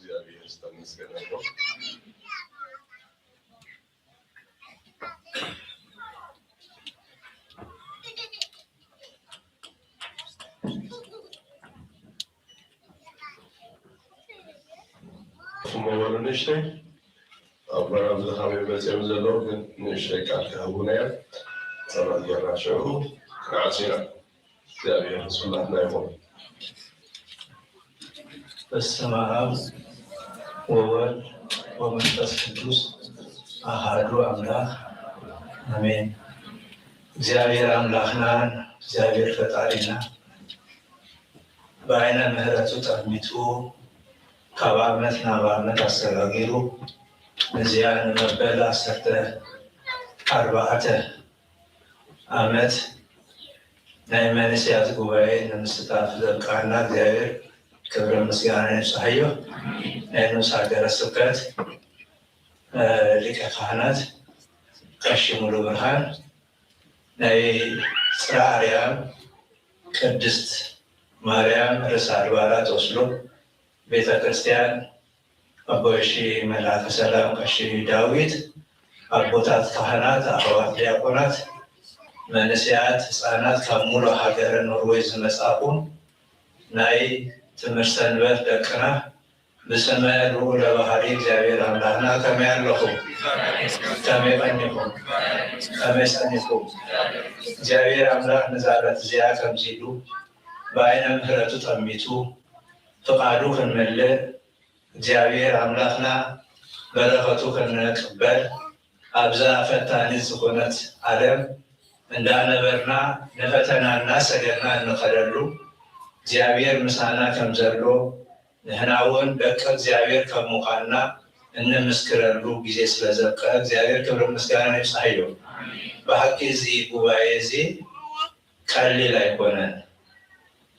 እግዚአብሔር ይመስገን ነው። نشتي أبرا بزخامي بسيم زلو نشتي كالكهبونيا صلى الله شعو كعسينا دابي رسول الله نايمون በስመ አብ ወወልድ ወመንፈስ ቅዱስ አሐዱ አምላክ አሜን። እግዚአብሔር አምላክና እግዚአብሔር ፈጣሪና በዓይነ ምሕረቱ ጠሚቱ ካብ ዓመት ናብ ዓመት አሰጋጊሩ እዚያን መበል 14 ዓመት ናይ መንስያት ጉባኤ ንምስታፍ ዘብቃና እግዚአብሔር ክብረ ምስጋና ይብጽሐዮ። ናይ ንዑስ ሀገረ ስብከት ሊቀ ካህናት ቀሺ ሙሉ ብርሃን፣ ናይ ጽርሐ አርያም ቅድስት ማርያም ርእሰ አድባራት ወስሎ ቤተ ክርስቲያን አቦሺ መልአከ ሰላም ቀሺ ዳዊት፣ አቦታት ካህናት፣ አሕዋት ዲያቆናት፣ መንስያት፣ ህፃናት ካብ ሙሉ ሃገረ ኖርዌይ ዝመጻኹ ናይ ትምህርት ሰንበት ደቅና ብስመ ልዑለ ባህሪ እግዚአብሔር አምላክና ከመይ ኣለኹም? ከመይ ቀኒኹም? ከመይ ጸኒኹም? እግዚአብሔር አምላክ ንዛረት እዚኣ ከምዚ ኢሉ በዓይነ ምሕረቱ ጠሚቱ ፍቃዱ ክንምልእ እግዚአብሔር አምላክና በረከቱ ክንቅበል ኣብዛ ፈታኒት ዝኾነት ዓለም እንዳነበርና ንፈተናና ሰገድና እንኸደሉ እግዚአብሔር ምሳና ከም ዘሎ ንሕና እውን ደቂ እግዚአብሔር ከም ምዃንና እንምስክረሉ ጊዜ ስለዘብቀ እግዚአብሔር ክብሪ ምስጋና ይብጽሐዮ። ብሓቂ እዚ ጉባኤ እዚ ቀሊል ኣይኮነን።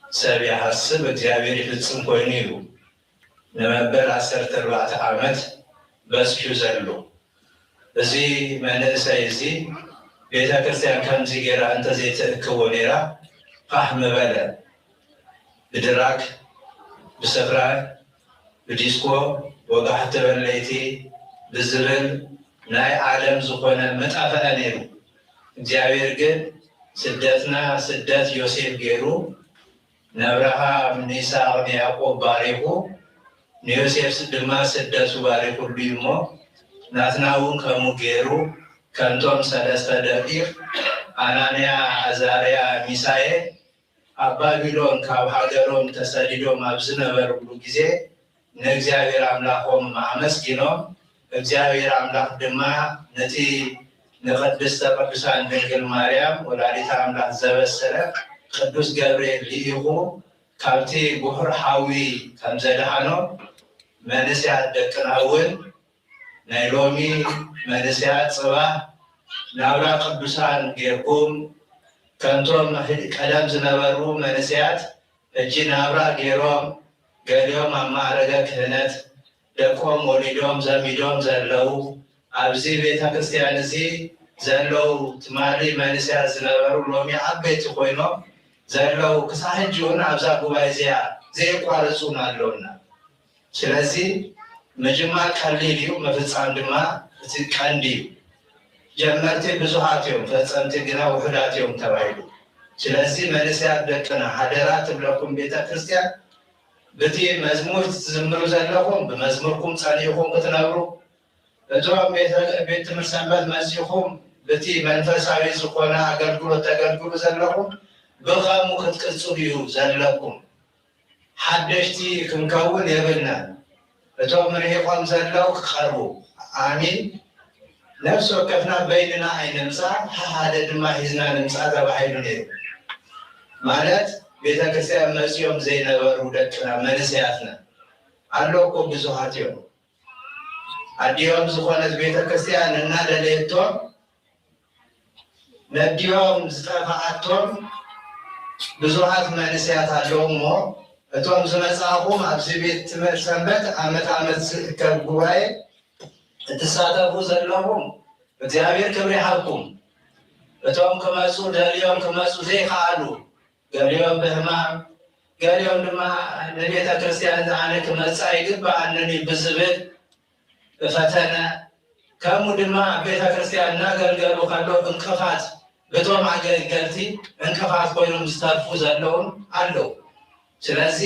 ሰብ ይሓስብ እግዚአብሔር ይፍጽም ኮይኑ እዩ ንመበል 14 ዓመት በጽሑ ዘሎ። እዚ መንእሰይ እዚ ቤተ ክርስቲያን ከምዚ ጌራ እንተዘይትእክቦ ነይራ ፋሕሚ በለ ብድራክ ብስፍራን ብዲስኮ ወጋሕቲ በለይቲ ብዝብል ናይ ዓለም ዝኾነ መጣፈአ ነይሩ። እግዚአብሔር ግን ስደትና ስደት ዮሴፍ ገይሩ ንአብርሃም ንይስሐቅ ንያዕቆብ ባሪኹ ንዮሴፍ ድማ ስደቱ ባሪኹሉ እሞ ናትና እውን ከምኡ ገይሩ ከምቶም 3 ደቂቕ አናንያ፣ አዛርያ፣ ሚሳኤል ኣብ ባቢሎን ካብ ሃገሮም ተሰዲዶም ኣብ ዝነበሩሉ ጊዜ ንእግዚአብሔር አምላኮም አመስጊኖም እግዚአብሔር አምላክ ድማ ነቲ ንቅድስተ ቅዱሳን ድንግል ማርያም ወላዲተ አምላክ ዘበሰረ ቅዱስ ገብርኤል ልኢኹ ካብቲ ጉሑር ሓዊ ከም ዘድሓኖ መንስያት ደቅና እውን ናይ ሎሚ መንስያት ጽባህ ናብራ ቅዱሳን ጌርኩም ከምቶም ቀደም ዝነበሩ መንስያት እጂ ናብራ ገይሮም ገሊኦም ኣብ ማዕረገ ክህነት ደቆም ወሊዶም ዘሚዶም ዘለው ኣብዚ ቤተ ክርስቲያን እዚ ዘለው ትማሊ መንስያት ዝነበሩ ሎሚ ዓበይቲ ኮይኖም ዘለው ክሳብ ሕጂ እውን ኣብዛ ጉባኤ እዚኣ ዘይቋረፁን ኣለውና። ስለዚ ምጅማር ቀሊል እዩ፣ ምፍፃም ድማ እቲ ቀንዲ እዩ። ጀመርቲ ብዙሓት እዮም፣ ፈፀምቲ ግና ውሑዳት እዮም ተባሂሉ። ስለዚ መንስያት ደቅና ሓደራ ትብለኩም ቤተ ክርስቲያን በቲ መዝሙር ትዝምሩ ዘለኹም ብመዝሙርኩም ጸኒኹም ክትነብሩ፣ እቶም ቤት ትምህርት ሰንበት መጺኹም በቲ መንፈሳዊ ዝኾነ አገልግሎት ተገልግሉ ዘለኹም ብኸምኡ ክትቅጽሉ እዩ ዘለኩም። ሓደሽቲ ክንከውን የብልናን። እቶም ርሒቆም ዘለው ክቐርቡ አሚን። ነፍሲ ወከፍና በይንና ኣይንምፃእ ሓደ ድማ ሒዝና ንምፃእ ተባሂሉ ነይሩ። ማለት ቤተ ክርስቲያን መጺኦም ዘይነበሩ ደቅና መንስያትና ኣለዉ እኮ ብዙሓት እዮም። ኣዲኦም ዝኾነት ቤተ ክርስቲያን እናደለየቶም ነዲኦም ዝጠፋኣቶም ብዙሓት መንስያት ኣለዉ እሞ እቶም ዝመጻኹም ኣብዚ ቤት ትምህርቲ ሰንበት ዓመት ዓመት ዝእከብ ጉባኤ እትሳተፉ ዘለኹም እግዚአብሔር ክብሪ ይሃብኩም። እቶም ክመፁ ደልዮም ክመፁ ዘይከኣሉ ገሊኦም ብሕማም ገሊኦም ድማ ንቤተ ክርስቲያን ዝዓነ ክመጽእ ይግባአኒ ብዝብል ፈተነ ከምኡ ድማ ቤተ ክርስቲያን እናገልገሉ ከሎ እንቅፋት በቶም አገልገልቲ እንቅፋት ኮይኖም ዝተርፉ ዘለውን ኣለው። ስለዚ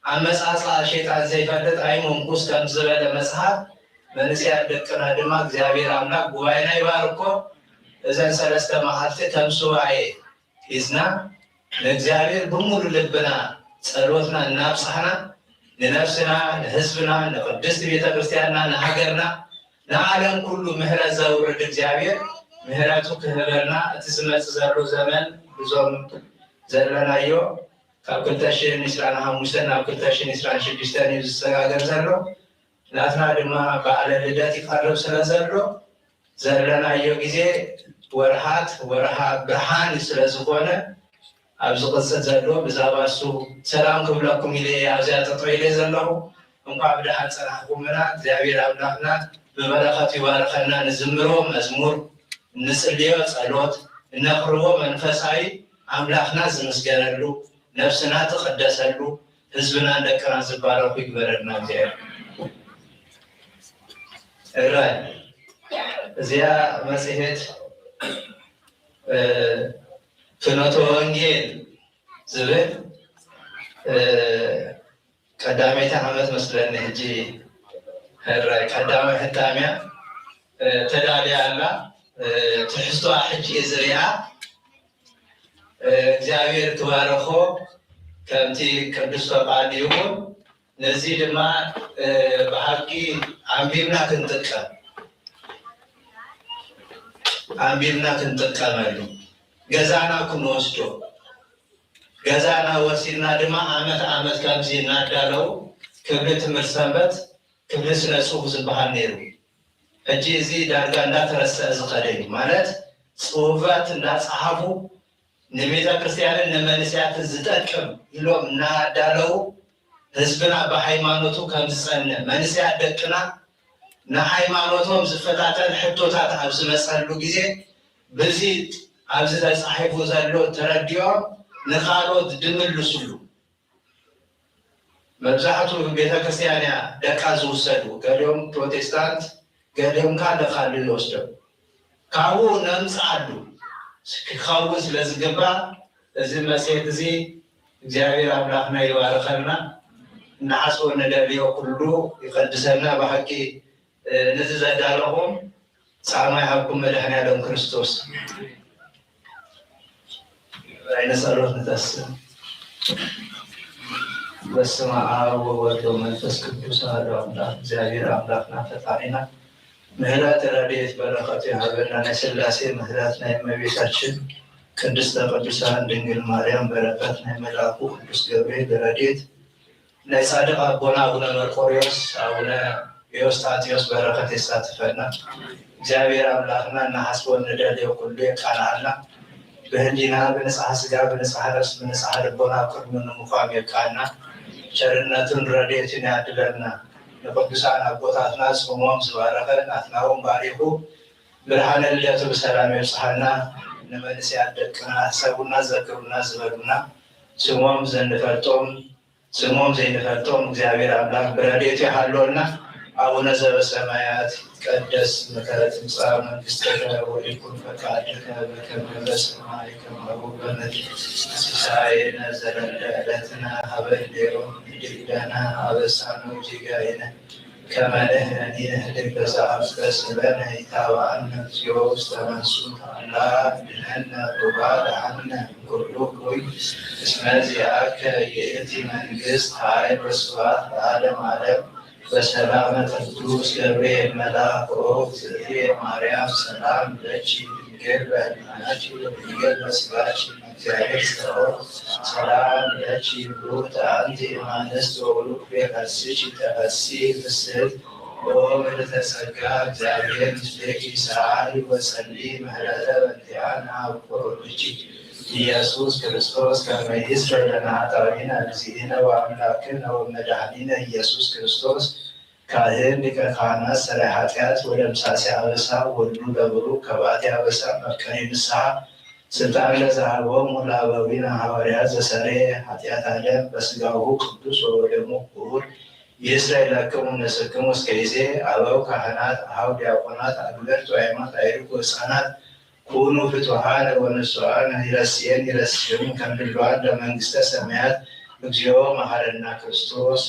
አመፃፃ ሸይጣን ዘይፈልጥ ኣይሞንኩስ ከም ዝበለ መጽሓፍ መንእስያት ደቅና ድማ እግዚአብሔር አምላክ ጉባኤና ይባርኮ እዘን 3 መዓልቲ ከም ሱባኤ ሒዝና ለእግዚአብሔር ብሙሉ ልብና ጸሎትና እናብጽሕና ንነፍስና ንህዝብና ንቅድስት ቤተ ክርስቲያንና ንሃገርና ንዓለም ኩሉ ምህረት ዘውርድ እግዚአብሔር ምህረቱ ክህበርና እቲ ዝመጽእ ዘሎ ዘመን ብዙም ዘለናዮ ካብ 2025 ናብ 2026 እዩ ዝሰጋገር ዘሎ ናትና ድማ በዓለ ልደት ይቀርብ ስለ ዘሎ ዘለናዮ ግዜ ወርሃ ብርሃን ስለ ዝኾነ ኣብዚ ቅጽል ዘሎ ብዛዕባ እሱ ሰላም ክብለኩም ኢለ ኣብዚያ ጠጠው ኢለ ዘለኹ እንኳዕ ብድሓን ፀናሕኩምና እግዚአብሔር አምላክና በበረከቱ ይባርከና ንዝምሮ መዝሙር ንጽልዮ ጸሎት እነቅርቦ መንፈሳዊ አምላክና ዝምስገነሉ ነፍስና ትቀደሰሉ ህዝብና ደቅና ዝባረኩ ይግበረና እግዚአብሔር እራይ እዚያ መጽሔት ፍኖተ ወንጌል ዝብል ቀዳሜታ ዓመት መስለኒ ሕጂ እራይ ቀዳማይ ሕታምያ ተዳልያ ኣላ ትሕዝቶኣ ሕጂ ዝሪኣ እግዚአብሔር ክባረኮ ከምቲ ቅዱስ ፈቃዱ ይሁን ነዚ ድማ ብሓቂ አንቢብና ክንጥቀመሉ ገዛና ክንወስዶ ገዛና ወሲድና ድማ ዓመት ከምዚ እናዳለው ክብሊ ትምህርት ሰንበት ክብሊ ስነ ጽሑፍ ዝበሃል ነይሩ ሕጂ እዚ ዳርጋ እንዳተረሰአ ዝኸደ እዩ ማለት ጽሑፋት እንዳፀሓፉ ንቤተ ክርስቲያንን ንመንእስያትን ዝጠቅም ኢሎም እናዳለው ህዝብና በሃይማኖቱ ከም ዝጸንዕ መንእስያት ደቅና ንሃይማኖቶም ዝፈታተን ሕቶታት ኣብ ዝመጸሉ ግዜ በዚ ኣብዚ ተጻሒፉ ዘሎ ተረዲኦም ንኻልኦት ድምልሱሉ መብዛሕትኡ ቤተ ክርስቲያን እያ ደቃ ዝውሰዱ ገሊኦም ፕሮቴስታንት ገሊኦም ካለ ይወስደው ካብኡ ነምጽኣሉ ክኸውን ስለ ዝግባእ እዚ መጽሔት እዚ እግዚአብሔር አምላክና ይባርከልና እናሓስቦ ነደልዮ ኩሉ ይቀድሰና ብሓቂ ነዚ ዘዳለኹም ጻማ ይሃብኩም መድኃኔዓለም ክርስቶስ አይነ ጸሎት ንተስም በስመ አብ ወወልድ ወመንፈስ ቅዱስ አሐዱ አምላክ እግዚአብሔር አምላክና ፈጣሪና ምህረት ረድኤት በረከቱ ይሃበና ናይ ሥላሴ ምህረት ናይ እመቤታችን ቅድስተ ቅዱሳን ድንግል ማርያም በረከት ናይ መልአኩ ቅዱስ ገብርኤል ረድኤት ናይ ጻድቅ አቦና አቡነ መርቆሬዎስ አቡነ ኤዎስጣቴዎስ በረከት ይሳትፈና እግዚአብሔር አምላክና እናሓስቦ እንደልዮ ኩሉ የቃናልና በህሊና በንጽሐ ስጋ በንጽሐ ነፍስ በንጽሐ ልቦና ቅድሙ ንምዃም የቃና ቸርነቱን ረድኤቱን ያድለና ለቅዱሳን አቦታትና ጾሞም ዝባረከ ናትናኦም ባሪኹ ብርሃነ ልደቱ በሰላም ይብጽሐና ንመንእስያት ደቅና ሰቡና ዘክሩና ዝበሉና ስሞም ዘይንፈልጦም እግዚአብሔር አምላክ በረድኤቱ ይሃለወና አቡነ ዘበሰማያት ይትቀደስ ስምከ ትምጻእ መንግሥትከ ወይኩን ፈቃድከ በከመ በሰማይ ከማሁ በምድር ሲሳየነ ዘለለ ዕለትነ ሀበነ ዮም ወኅድግ ለነ አበሳነ ወጌጋየነ ከመ ንሕነኒ ንኅድግ ለዘአበሰ ለነ ኢታብአነ እግዚኦ ውስተ መንሱት አላ አድኅነነ ወባልዐነ እምኩሉ እኩይ እስመ ዚአከ ይእቲ መንግሥት ኃይል ወስብሐት ለዓለመ ዓለም በሰላመ ቅዱስ ገብርኤል መልአክ እግዝእትየ ማርያም ሰላም ለኪ ድንግል በሕሊናኪ ወድንግል በሥጋኪ እግዚአብሔር ጸባኦት ሰላም ለኪ ብሩክት አንቲ እማንስት ወቡሩክ ፍሬ ከርሥኪ ተፈሥሒ ፍስሕት ወምልዕተ ጸጋ እግዚአብሔር ምስሌኪ ሰአሊ ወጸልዪ ምህረተ በእንቲአነ ወበኩርኪ ኢየሱስ ክርስቶስ ከመ ይስረይ ለነ ኃጣውኢነ እግዚእነ ወአምላክነ ወመድኃኒነ ኢየሱስ ክርስቶስ ካህን ሊቀ ካህናት ሠራይ ኃጢአት ወደምሳሴ አበሳ ወልዱ ለብሩክ ከበአቲ አበሳ መፍቀሬ ንስሐ ስልጣን ለዘሃቦሙ ለአበዊነ ሐዋርያት ዘሰሬ ኃጢአት ዓለም በሥጋሁ ቅዱስ ወበደሙ ክቡር ይእስራኤል ለክሙ ንስክሙ እስከ ይዜ አበው ካህናት አኀው ዲያቆናት አግብርት ወአእማት አዕርጉ ሕፃናት ኩኑ ፍቱሐነ ወንጹሐነ ይረስየኒ ከመ ድሉዋን ለመንግሥተ ሰማያት እግዚኦ መሐረነ ክርስቶስ።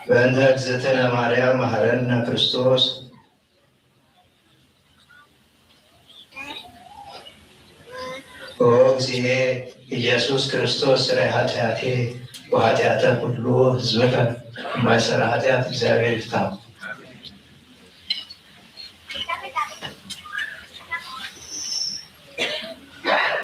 በእንተ እግዝእትነ ማርያም መሐረነ ክርስቶስ። ኦ እግዚእ ኢየሱስ ክርስቶስ ሥራይ ኃጢአቴ ወኃጢአተ ኩሉ ሕዝብከ እማይሠራ ኃጢአት እግዚአብሔር ይፍታ።